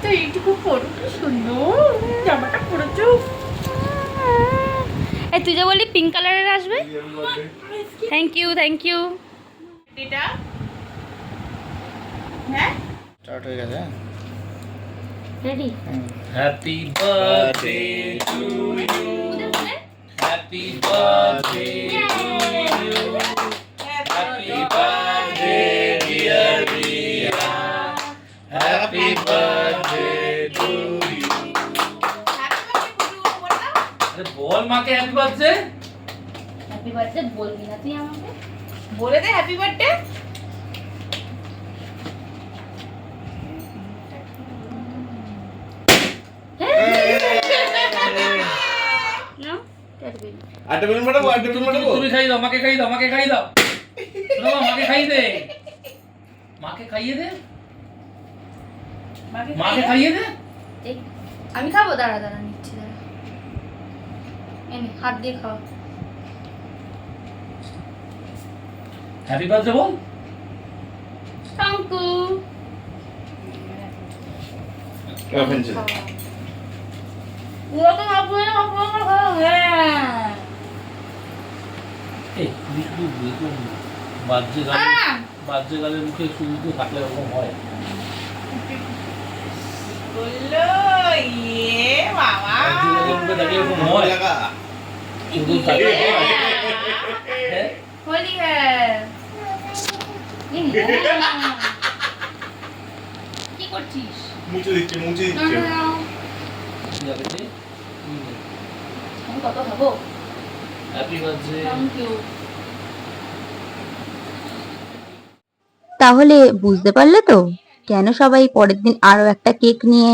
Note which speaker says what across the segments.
Speaker 1: তো এইটুকু পরো, কি সুন্দর জামাটা পরেছো। এই তুই যে বললি পিঙ্ক কালারের আসবে। Thank you thank you. এটা হ্যাঁ
Speaker 2: স্টার্ট হয়ে গেছে।
Speaker 1: Ready.
Speaker 3: Happy birthday to you, happy birthday to you, happy birthday dear Riya, happy birthday to you. আরে বল মাকে হ্যাপি বার্থডে।
Speaker 1: হ্যাপি বার্থডে বলবি না তুই আমাকে?
Speaker 4: বলে দে হ্যাপি বার্থডে।
Speaker 1: না করবি।
Speaker 2: আটা বেলুন ফাটাবো, আটা বেলুন ফাটাবো।
Speaker 3: তুমি খাই দাও, মাকে খাই দাও, মাকে খাই দাও। শোনো মাকে খাই দে, মাকে খাইয়ে দে, মাকে খাইয়ে দে।
Speaker 1: এই আমি খাবো, দাঁড়া দাঁড়া নিচ্ছি, দাঁড়া এনে হাত দিয়ে খাও।
Speaker 3: হ্যাপি বার্থডে বল।
Speaker 1: টাঙ্কু
Speaker 2: ফেন্সিল
Speaker 1: ওটা আপনি আপনি খাও। হ্যাঁ
Speaker 3: এই তুই শুধু বার্থডে গালে, বার্থডে গালের মুখে শুধু থাকলে এরকম হয়।
Speaker 4: বললো ইয়ে বাবা
Speaker 3: বার্থডে গালের মুখে থাকলে এরকম হয়।
Speaker 2: লাগা
Speaker 3: শুধু থাকলে হয়। হ্যাঁ
Speaker 1: হোলি হ্যাঁ। কি করছিস?
Speaker 2: মুছে দিচ্ছে, মুছে
Speaker 1: না,
Speaker 2: দিচ্ছে।
Speaker 1: না, না।
Speaker 3: ঠিক আছে,
Speaker 1: আমি কত খাবো?
Speaker 3: Happy birthday.
Speaker 1: Thank you.
Speaker 5: তাহলে বুঝতে পারলে তো কেন সবাই পরের দিন আরো একটা কেক নিয়ে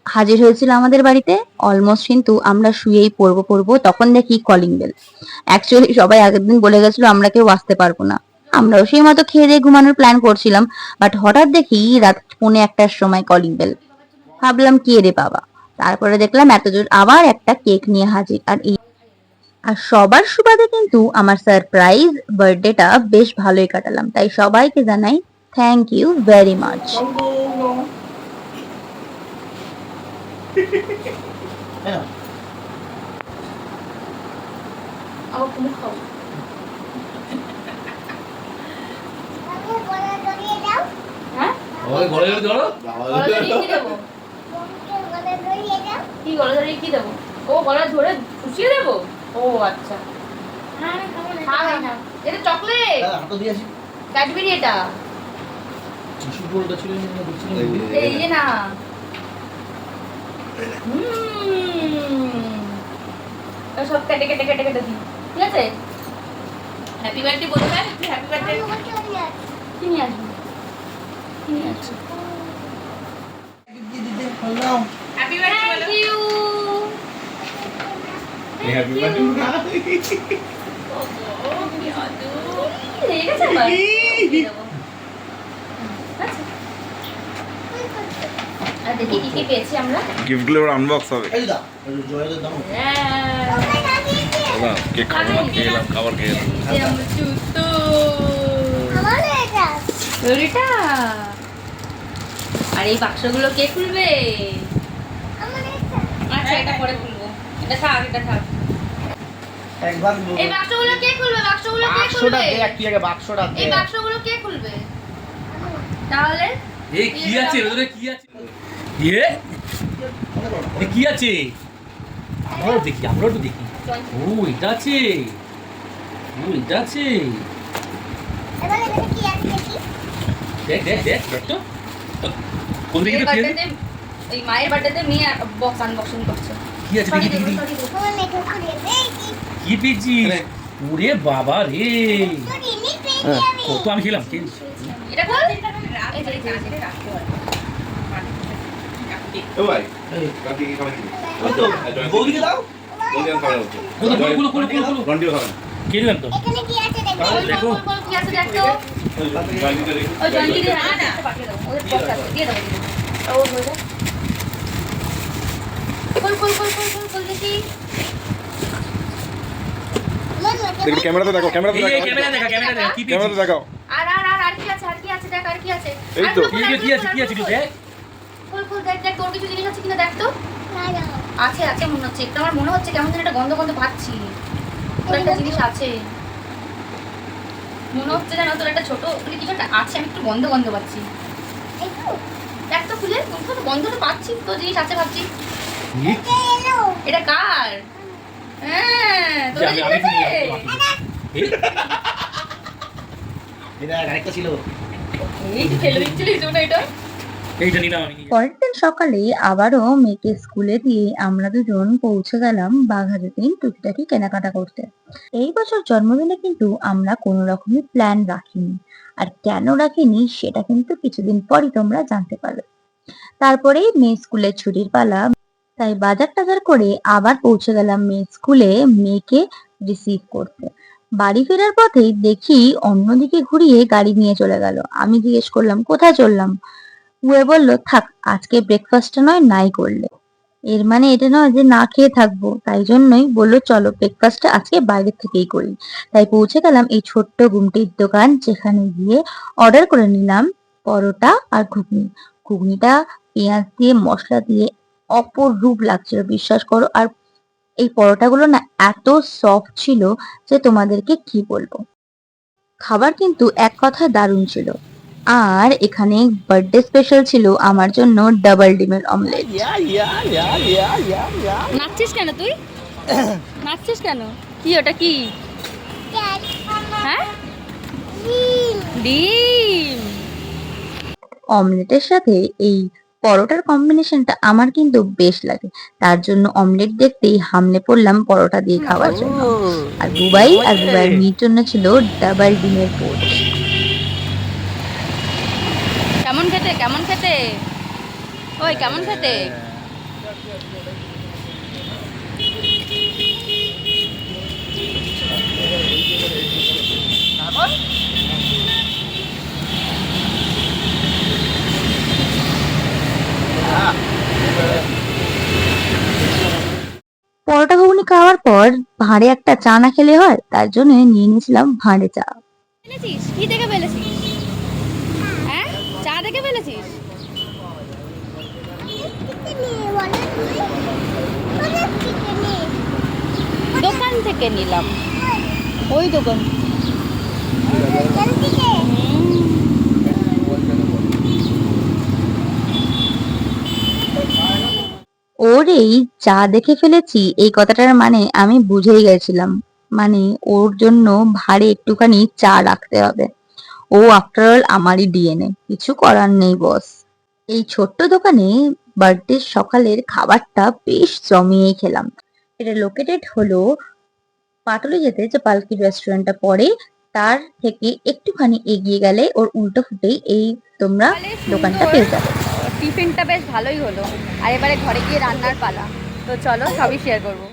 Speaker 5: হাজির হয়েছিল আমাদের বাড়িতে। অলমোস্ট কিন্তু আমরা শুয়েই পড়বো তখন দেখি কলিং বেল। অ্যাকচুয়ালি সবাই আগের দিন বলে গেছিল আমরা কেউ আসতে পারবো না, আমরাও সেই মতো খেয়ে দিয়ে ঘুমানোর প্ল্যান করছিলাম। বাট হঠাৎ দেখি রাত 1:45-র সময় কলিং বেল। ভাবলাম কে রে বাবা, তারপরে দেখলাম এতজোর আবার একটা কেক নিয়ে হাজির। আর সবার সুবাদে কিন্তু আমার সারপ্রাইজ বার্থডেটা বেশ ভালোই কাটালাম, তাই সবাইকে জানাই থ্যাংক ইউ ভেরি মাচ।
Speaker 1: আবার তুমি খাও। হ্যাঁ
Speaker 3: ওই ঘরে গেলে ধরো।
Speaker 1: গলা ধরিয়ে কি দেবো? কি গলা ধরিয়ে কি দেবো? ও গলা ধরে খুশিয়ে দেবো? ও আচ্ছা। খা, খা, খা। এটা চকলেট,
Speaker 3: হাতটা দিয়ে আসি।
Speaker 1: ক্যাডবেরি এটা।
Speaker 3: টিস্যু পেপারটা ছিল না, দেখছিলাম।
Speaker 1: এই যে না। এটা সব কেটে কেটে কেটে কেটে দিই, ঠিক আছে?
Speaker 4: হ্যাপি বার্থডে বলে দেন তুই হ্যাপি বার্থডে।
Speaker 1: কি নিয়ে আসবি? কি নিয়ে আসবি?
Speaker 4: হ্যাপি বার্থডে বলো।
Speaker 1: Thank you.
Speaker 2: হ্যাপি বার্থডে
Speaker 1: হয়ে গেছে আমার? দিয়ে দেবো। আচ্ছা। আর দেখি কি কি পেয়েছি আমরা।
Speaker 2: গিফটগুলো এবার আনবক্স হবে।
Speaker 3: এই দা, জয়ের দাও।
Speaker 1: হ্যাঁ।
Speaker 2: দাদা কেক খাবো না, খেয়ে এলাম, খাবার খেয়ে এলাম।
Speaker 1: এই যে আমার জুতো। ওইটা। আর এই বাক্সগুলো কে খুলবে? আচ্ছা এটা পরে খুলবো। এটা থাক, এটা থাক।
Speaker 6: একবার
Speaker 1: এই বাক্সগুলো কে খুলবে? বাক্সগুলো কে
Speaker 6: বাক্সটা
Speaker 1: খুলবে?
Speaker 6: দে, তুই আগে বাক্সটা দে।
Speaker 1: এই বাক্সগুলো কে খুলবে? তাহলে
Speaker 3: এই কি আছে ওদের, কি আছে? এ এ কি আছে? আমরাও দেখি, আমরাও তো দেখি। ও এটা আছে, ও এটা আছে। দেখ দেখ দেখ দেখ তো। কোন দিকে তো কি আছে?
Speaker 1: এই মায়ের বার্থডেতে মেয়ে বক্স আনবক্সিং করছে।
Speaker 3: কি আছে দেখি দেখি দেখি। কি পেয়েছি? ওরে বাবা রে, কত আমি খেলাম।
Speaker 1: এটা খোল। এই যে
Speaker 2: ও ভাই কাকি কি খাবেন?
Speaker 6: বৌদিকে দাও।
Speaker 2: বলদি আমি খাবার হচ্ছে।
Speaker 3: খুলো খুলো খুলো খুলো।
Speaker 2: রন্টিও খাবেন।
Speaker 3: কিনলাম তো। দেখো।
Speaker 1: কি আছে দেখো।
Speaker 2: জয়নিটা দেখো।
Speaker 1: ওই জয়ন্তী দিয়ে পাঠিয়ে দাও। ওদের বক্স আছে, দিয়ে দাও। ও হয়ে যায়। খোল দেখি।
Speaker 2: দেখি ক্যামেরাতে দেখো, ক্যামেরাতে
Speaker 3: এই
Speaker 2: দেখো।
Speaker 3: ক্যামেরা দেখা, ক্যামেরা দেখা। কি পেয়েছি?
Speaker 2: ক্যামেরাতে দেখাও।
Speaker 1: আর কি আছে? আর কি আছে? দেখ আর কি আছে?
Speaker 3: এই তো কি আছে কি আছে কি আছে কি দেখ।
Speaker 1: খোল খোল দেখ দেখ তোর কিছু জিনিস আছে কিনা দেখ তো। আছে আছে মনে হচ্ছে, একটু আমার মনে হচ্ছে কেমন যেন একটা গন্ধ গন্ধ পাচ্ছি। তোর একটা জিনিস আছে মনে হচ্ছে, যেন তোর একটা ছোট মানে কিছু একটা আছে, আমি একটু গন্ধ গন্ধ পাচ্ছি। দেখ তো খুলে গন্ধটা পাচ্ছি, তোর জিনিস আছে ভাবছি। এটা কার? হ্যাঁ তোর
Speaker 3: আমি
Speaker 1: জিনিস আছে।
Speaker 6: এটা আরেকটা ছিল।
Speaker 1: এই তুই ফেলে দিচ্ছিলিস ওটা এটা।
Speaker 3: এইটা নিলাম আমি নিজে।
Speaker 5: পরের দিন সকালে আবারও মেয়েকে স্কুলে দিয়ে আমরা দুজন পৌঁছে গেলাম বাঘাযতীন টুকিটাকি কেনাকাটা করতে। এই বছর জন্মদিনে কিন্তু আমরা কোনো রকমই প্ল্যান রাখিনি, আর কেন রাখিনি সেটা কিন্তু কিছুদিন পরই তোমরা জানতে পারবে। তারপরেই মেয়ে স্কুলের ছুটির পালা, তাই বাজার টাজার করে আবার পৌঁছে গেলাম মেয়ে স্কুলে মেয়েকে রিসিভ করতে। বাড়ি ফেরার পথেই দেখি অন্যদিকে ঘুরিয়ে গাড়ি নিয়ে চলে গেল। আমি জিজ্ঞেস করলাম কোথায় চললাম, উয়ে বলল থাক আজকে ব্রেকফাস্টটা নয় নাই করলে। এর মানে এটা নয় যে না খেয়ে থাকবো, তাই জন্যই বললো চলো ব্রেকফাস্টটা আজকে বাইরে থেকেই করি। তাই পৌঁছে গেলাম এই ছোট্ট গুমটির দোকান, যেখানে গিয়ে অর্ডার করে নিলাম পরোটা আর ঘুগনি। ঘুগনিটা পেঁয়াজ দিয়ে মশলা দিয়ে অপরূপ লাগছিল বিশ্বাস করো। আর এই পরোটাগুলো না এত সফট ছিল যে তোমাদেরকে কি বলবো। খাবার কিন্তু এক কথায় দারুণ ছিল। আর এখানে বার্থডে স্পেশাল ছিল আমার জন্য ডাবল ডিমের অমলেট।
Speaker 1: নাচছিস কেন তুই? নাচছিস কেন? কি ওটা কি? হ্যাঁ ডিম।
Speaker 5: অমলেটের সাথে এই পরোটার কম্বিনেশনটা আমার কিন্তু বেশ লাগে, তার জন্য অমলেট দেখতেই হামলে পড়লাম পরোটা দিয়ে খাওয়ার জন্য। আর বুবাইয়ের মেয়ের জন্য ছিল ডাবল ডিমের পোচ।
Speaker 1: কেমন খেতে কেমন খেতে ওই কেমন খেতে?
Speaker 5: পরোটা ঘুগনি খাওয়ার পর ভাঁড়ে একটা চা না খেলে হয়, তার জন্য নিয়ে নিয়েছিলাম ভাঁড়ে চা।
Speaker 1: ফেলেছিস কি দেখে ফেলেছিস? হ্যাঁ চা দেখে ফেলেছিস? দোকান থেকে নিলাম, ওই দোকান।
Speaker 5: ওর এই চা দেখে ফেলেছি এই কথাটার মানে আমি বুঝেই গেছিলাম, মানে ওর জন্য ভাঁড়ে একটুখানি চা রাখতে হবে। ও আফটার অল আমারই ডিএনএ, কিছু করার নেই বস। এই ছোট্ট দোকানে বার্থডে সকালের খাবারটা বেশ জমিয়েই খেলাম। এটা লোকেটেড হলো পাটুলি যেতে যে পালকি রেস্টুরেন্টটা পড়ে, তার থেকে একটুখানি এগিয়ে গেলে ওর উল্টো ফুটেই এই তোমরা দোকানটা পেয়ে যাবে।
Speaker 1: টিফিনটা বেশ ভালোই হলো, আর এবারে ঘরে গিয়ে রান্নার পালা। তো চলো সবই শেয়ার করবো।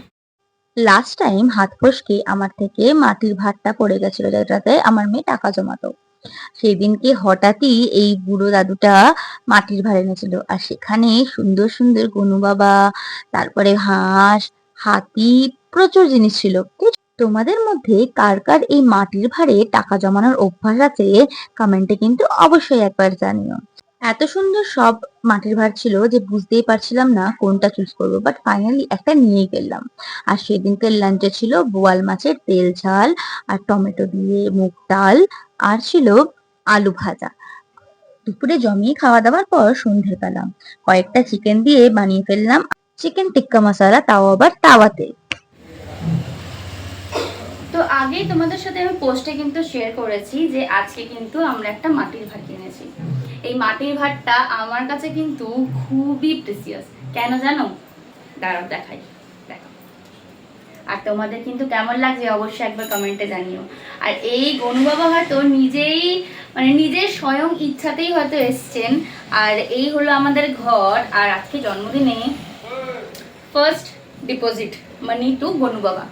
Speaker 5: লাস্ট টাইম হাত ফসকে আমার থেকে মাটির ভাতটা পড়ে গেছিল, যেটাতে আমার মেয়ে টাকা জমাতো। সেই দিনকে হঠাৎই এই বুড়ো দাদুটা মাটির ভার এনেছিল, আর সেখানে সুন্দর সুন্দর গনু বাবা, তারপরে হাঁস, হাতি, প্রচুর জিনিস ছিল। তোমাদের মধ্যে কার কার এই মাটির ভারে টাকা জমানোর অভ্যাস আছে কমেন্টে কিন্তু অবশ্যই একবার জানিও। এত সুন্দর সব মাটির ভার ছিল যে বুঝতেই পারছিলাম না কোনটা চুজ করবো, বাট ফাইনালি একটা নিয়েই ফেললাম। আর সেদিনকার লাঞ্চে ছিল বোয়াল মাছের তেল ঝাল আর টমেটো দিয়ে মুগ ডাল, আর ছিল আলু ভাজা। দুপুরে জমিয়ে খাওয়া দাওয়ার পর সন্ধ্যে পেলাম কয়েকটা চিকেন দিয়ে বানিয়ে ফেললাম চিকেন টিক্কা মশলা, তাও আবার তাওয়াতে।
Speaker 1: তো আগেই তোমাদের সাথে আমি পোস্টে কিন্তু শেয়ার করেছি যে আজকে কিন্তু আমরা একটা মাটির ভাত কিনেছি। এই মাটির ভাতটা আমার কাছে কিন্তু খুবই প্রিসিয়াস। কেন জানো? দাঁড়াও দেখাই, দেখো। আর তোমাদের কিন্তু কেমন লাগছে অবশ্যই একবার কমেন্টে জানিও। আর এই গনু বাবা হয়তো নিজেই মানে নিজের স্বয়ং ইচ্ছাতেই হয়তো এসছেন। আর এই হলো আমাদের ঘর। আর আজকে জন্মদিনে first deposit money to Gonu বাবা।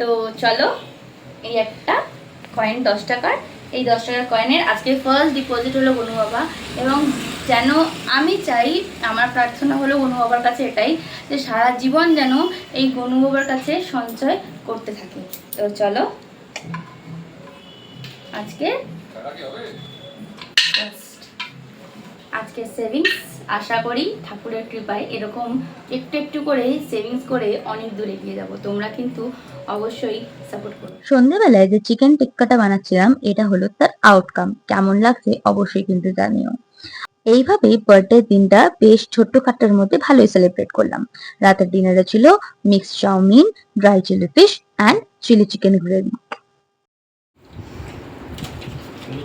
Speaker 1: তো চলো, এই একটা কয়েন 10 টাকার, এই 10 টাকার কয়েনের আজকে ফার্স্ট ডিপোজিট হলো গনু বাবা। এবং যেন আমি চাই, আমার প্রার্থনা হলো গনু বাবার কাছে এটাই, যে সারা জীবন যেন এই গনু বাবার কাছে সঞ্চয় করতে থাকে। তো চলো আজকে আজকে সেভিংস, আশা করি ঠাকুরের কৃপায় এরকম একটু একটু করে সেভিংস করে অনেক দূর এগিয়ে যাব। তোমরা কিন্তু অবশ্যই সাপোর্ট করো।
Speaker 5: সন্ধ্যেবেলায় যে চিকেন টিক্কাটা বানাচ্ছিলাম এটা হলো তার আউটকাম। কেমন লাগছে অবশ্যই কিন্তু জানিও। এইভাবেই বার্থডে দিনটা বেশ ছোট্টখাট্টোর মধ্যে ভালোই সেলিব্রেট করলাম। রাতের ডিনারে ছিল mixed chowmein, dry chilli fish and chilli chicken gravy.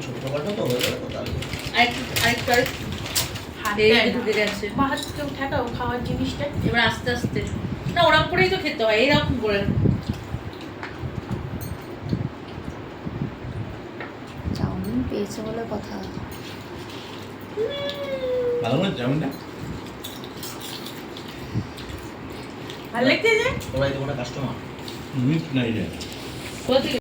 Speaker 6: ছোটখাটো তো হয়ে গেল তো তাহলে।
Speaker 3: আরেকটা ঢুকে গেছে।
Speaker 4: হাতটা ঠেকাও খাওয়ার জিনিসটা।
Speaker 3: এবার আস্তে আস্তে না ওরকম করেই তো খেতে হয়, এরকম করে।
Speaker 1: চাউমিন পেয়েছে বলে কথা।
Speaker 6: ভালো না চাউমিনটা?
Speaker 4: ভালো লাগছে যে
Speaker 6: ওরাই তো কোনো কাস্টমার।
Speaker 3: কোথা থেকে